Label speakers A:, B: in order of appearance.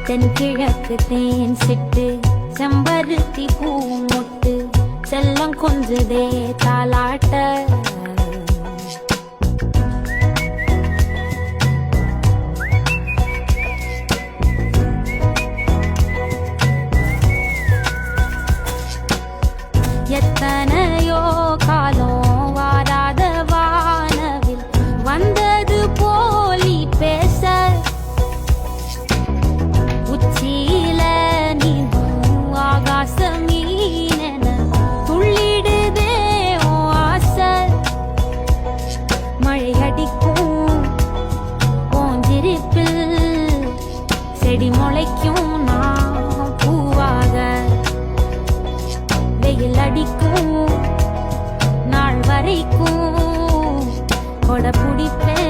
A: தென்கிழக்கு தேன் சிட்டு செம்பருத்தி பூ முட்டு செல்லம் கொஞ்சதே தாலாட்ட எத்தனையோ காலம் வாராத வானவில் வந்தது போலி பேச உச்சியில நீந்தும் ஆகாச மீனென துள்ளிடுதே உன் ஆசை மழை அடிக்கும் போஞ்சிருப்பில் செடி முளைக்கும் நான் பூவாக வெயில் அடிக்கும் நாள் வரைக்கும் கொடை பிடிப்பேன்